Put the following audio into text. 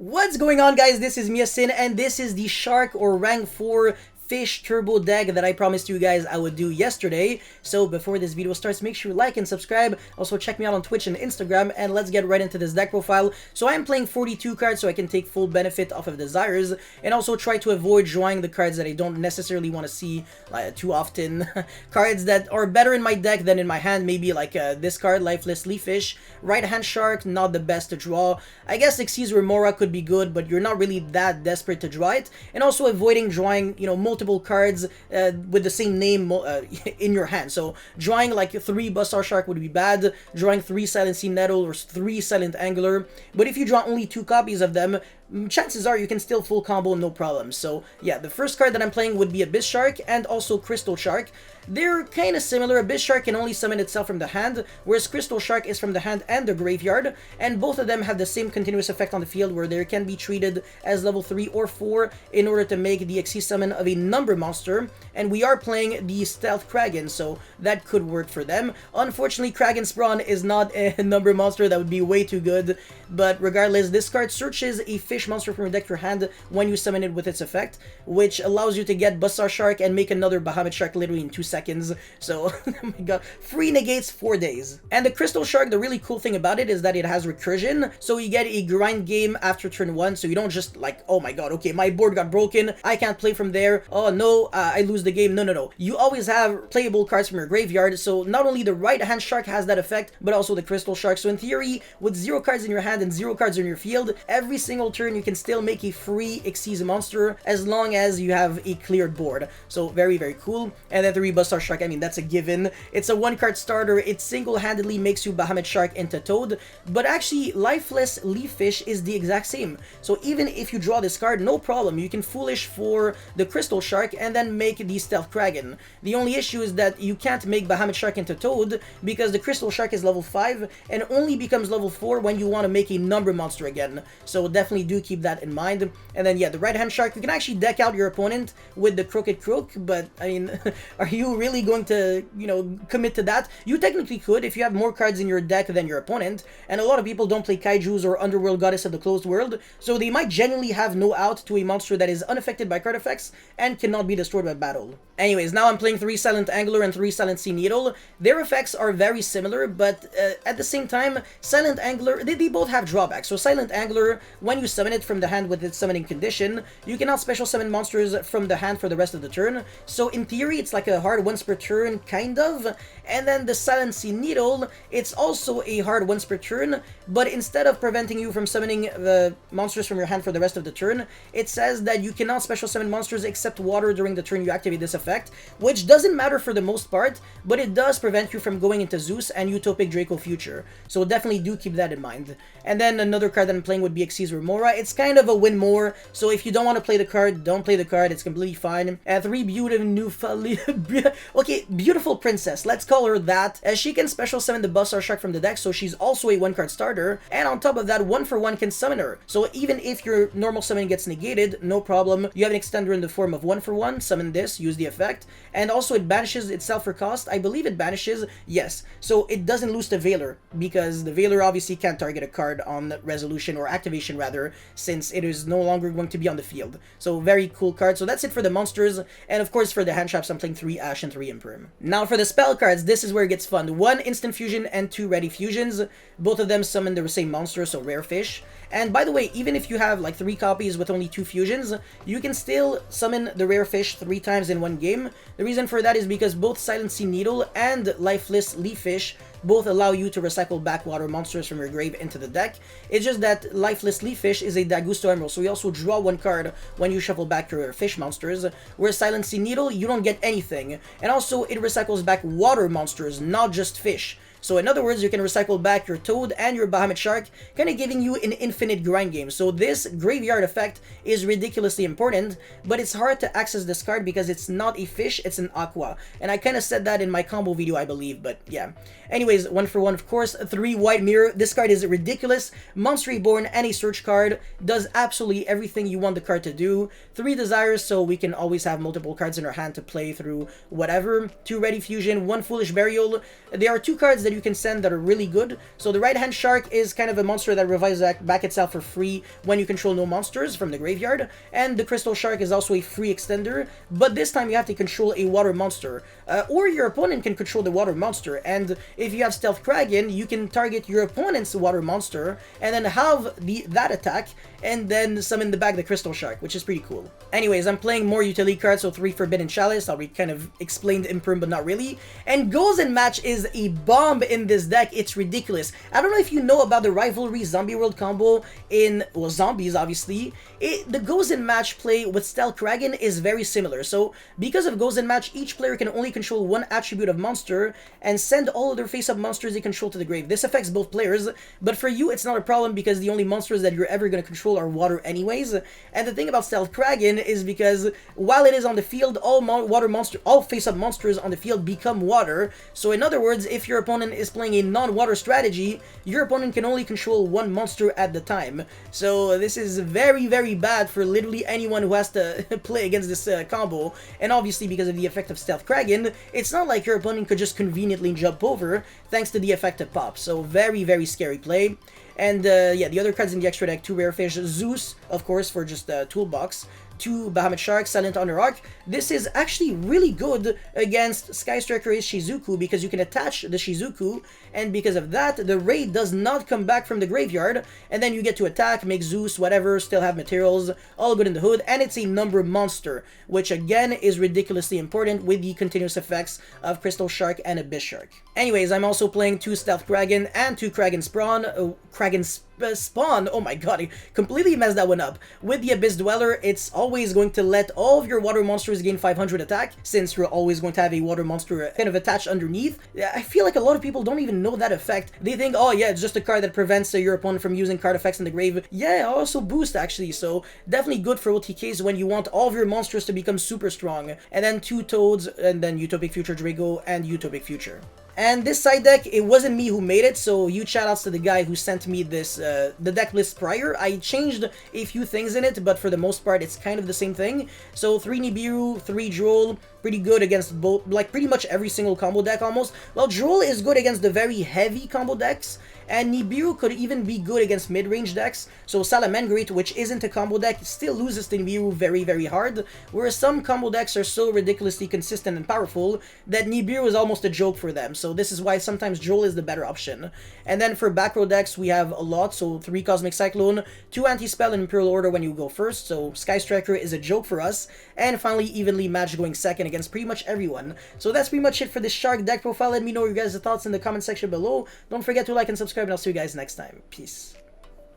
What's going on, guys? This is Miasin, and this is the Shark or Rank 4 Fish Turbo deck that I promised you guys I would do yesterday. So before this video starts, make sure you like and subscribe. Also check me out on Twitch and Instagram, and let's get right into this deck profile. So I am playing 42 cards so I can take full benefit off of Desires, and also try to avoid drawing the cards that I don't necessarily want to see too often. Cards that are better in my deck than in my hand, maybe like this card, Lifeless Leafish. Right hand Shark, not the best to draw. I guess Xyz Remora could be good, but you're not really that desperate to draw it. And also avoiding drawing, multiple cards with the same name in your hand. So drawing like 3 Buzzsaw Shark would be bad, drawing 3 Silent Sea Nettle or 3 Silent Angler. But if you draw only 2 copies of them, chances are you can still full combo no problem. So yeah, the first card that I'm playing would be Abyss Shark and also Crystal Shark. They're kind of similar. Abyss Shark can only summon itself from the hand, whereas Crystal Shark is from the hand and the graveyard, and both of them have the same continuous effect on the field where they can be treated as level 3 or 4 in order to make the XC summon of a number monster, and we are playing the Stealth Kraken, so that could work for them. Unfortunately, Kraken Sprawn is not a number monster. That would be way too good, but regardless, this card searches a fish monster from your deck to your hand when you summon it with its effect, which allows you to get Buzzsaw Shark and make another Bahamut Shark literally in 2 seconds. So, oh my god, free negates 4 days. And the Crystal Shark, the really cool thing about it is that it has recursion, so you get a grind game after turn 1, so you don't just like, oh my god, okay, my board got broken, I can't play from there, oh no, I lose the game. No. You always have playable cards from your graveyard, so not only the right hand Shark has that effect, but also the Crystal Shark. So in theory, with 0 cards in your hand and 0 cards in your field, every single turn you can still make a free Xyz monster as long as you have a cleared board. So very, very cool. And then 3 Buzzsaw Shark, I mean, that's a given. It's a 1-card starter. It single-handedly makes you Bahamut Shark into Toad, but actually Lifeless Leafish is the exact same. So even if you draw this card, no problem. You can Foolish for the Crystal Shark and then make the Stealth Kraken. The only issue is that you can't make Bahamut Shark into Toad because the Crystal Shark is level 5 and only becomes level 4 when you want to make a number monster again. So definitely do keep that in mind. And then yeah, the right hand Shark, you can actually deck out your opponent with the Crooked Crook, but I mean, are you really going to, commit to that? You technically could if you have more cards in your deck than your opponent, and a lot of people don't play Kaijus or Underworld Goddess of the Closed World, so they might genuinely have no out to a monster that is unaffected by card effects and cannot be destroyed by battle. Anyways, now I'm playing 3 Silent Angler and 3 Silent Sea Needle. Their effects are very similar, but at the same time, Silent Angler, they both have drawbacks. So Silent Angler, when you summon it from the hand with its summoning condition, you cannot special summon monsters from the hand for the rest of the turn. So in theory, it's like a hard once per turn, kind of. And then the Silent Sea Needle, it's also a hard once per turn, but instead of preventing you from summoning the monsters from your hand for the rest of the turn, it says that you cannot special summon monsters except water during the turn you activate this effect, which doesn't matter for the most part, but it does prevent you from going into Zeus and Utopic Draco Future. So definitely do keep that in mind. And then another card that I'm playing would be Xyz Remora. It's kind of a win more, so if you don't want to play the card, don't play the card. It's completely fine. 3 beautiful beautiful princess. Let's call her that, as she can special summon the Buzzsaw Shark from the deck, so she's also a 1-card starter, and on top of that, 1-for-1 can summon her. So even if your normal summon gets negated, no problem. You have an extender in the form of 1-for-1, summon this, use the effect, and also it banishes itself for cost. I believe it banishes, yes. So it doesn't lose the Veiler, because the Veiler obviously can't target a card on resolution or activation rather, since it is no longer going to be on the field. So very cool card. So that's it for the monsters, and of course for the hand traps, I'm playing 3 Ash and 3 Imperm. Now for the spell cards, this is where it gets fun. 1 instant fusion and 2 ready fusions. Both of them summon the same monster, so rare fish. And by the way, even if you have like 3 copies with only 2 fusions, you can still summon the rare fish 3 times in 1 game. The reason for that is because both Silent Sea Needle and Lifeless Leafish both allow you to recycle backwater monsters from your grave into the deck. It's just that Lifeless Leafish is a Dagusto Emerald, so you also draw 1 card when you shuffle back your fish monsters, whereas Silent Sea Needle, you don't get anything. And also, it recycles back water monsters, not just fish. So in other words, you can recycle back your Toad and your Bahamut Shark, kind of giving you an infinite grind game. So this graveyard effect is ridiculously important, but it's hard to access this card because it's not a fish, it's an aqua. And I kind of said that in my combo video, I believe, but yeah. Anyways, 1-for-1, of course. 3 White Mirror. This card is ridiculous. Monster Reborn and a search card. Does absolutely everything you want the card to do. 3 Desires, so we can always have multiple cards in our hand to play through whatever. 2 Ready Fusion, 1 Foolish Burial. There are 2 cards that that you can send that are really good. So the right-hand shark is kind of a monster that revives back itself for free when you control no monsters from the graveyard, and the crystal shark is also a free extender, but this time you have to control a water monster, or your opponent can control the water monster, and if you have Stealth Kraken, you can target your opponent's water monster and then have that attack and then summon the back the crystal shark, which is pretty cool. Anyways, I'm playing more utility cards, so 3 Forbidden Chalice. I'll be kind of explained Imperm, but not really. And Goals in Match is a bomb in this deck. It's ridiculous. I don't know if you know about the Rivalry Zombie World combo in, well, zombies, obviously. The Goals in Match play with Stealth Kraken is very similar. So, because of Goals in Match, each player can only control one attribute of monster and send all of their face-up monsters they control to the grave. This affects both players, but for you, it's not a problem because the only monsters that you're ever going to control are water anyways. And the thing about Stealth Kraken is because while it is on the field, all face-up monsters on the field become water. So in other words, if your opponent is playing a non-water strategy, your opponent can only control one monster at the time. So this is very, very bad for literally anyone who has to play against this combo. And obviously because of the effect of Stealth Kraken, it's not like your opponent could just conveniently jump over thanks to the effect of Pop. So very, very scary play. And yeah, the other cards in the extra deck, 2 Rare Fish, Zeus, of course, for just Toolbox, 2 Bahamut Shark, Silent Honor Arc. This is actually really good against Sky Striker Shizuku because you can attach the Shizuku, and because of that, the raid does not come back from the graveyard, and then you get to attack, make Zeus, whatever, still have materials, all good in the hood, and it's a number monster, which again is ridiculously important with the continuous effects of Crystal Shark and Abyss Shark. Anyways, I'm also playing 2 Stealth Kraken and 2 Kraken Spawn, oh my god, I completely messed that one up. With the Abyss Dweller, it's always going to let all of your water monsters gain 500 attack, since you're always going to have a water monster kind of attached underneath. I feel like a lot of people don't even know that effect. They think, oh yeah, it's just a card that prevents your opponent from using card effects in the grave. Yeah, also boost actually, so definitely good for OTKs when you want all of your monsters to become super strong. And then 2 Toads, and then Utopic Future Drago, and Utopic Future. And this side deck, it wasn't me who made it, so huge shoutouts to the guy who sent me this, the deck list prior. I changed a few things in it, but for the most part, it's kind of the same thing. So 3 Nibiru, 3 Droll, pretty good against both, like pretty much every single combo deck almost. Well, Droll is good against the very heavy combo decks, and Nibiru could even be good against mid-range decks. So Salamangreat, which isn't a combo deck, still loses to Nibiru very, very hard, whereas some combo decks are so ridiculously consistent and powerful that Nibiru is almost a joke for them. So this is why sometimes Droll is the better option. And then for back row decks, we have a lot. So 3 Cosmic Cyclone, 2 Anti-Spell and Imperial Order when you go first. So Sky Striker is a joke for us. And finally, Evenly Matched going second against pretty much everyone. So that's pretty much it for this Shark deck profile. Let me know your guys' thoughts in the comment section below. Don't forget to like and subscribe, and I'll see you guys next time. Peace.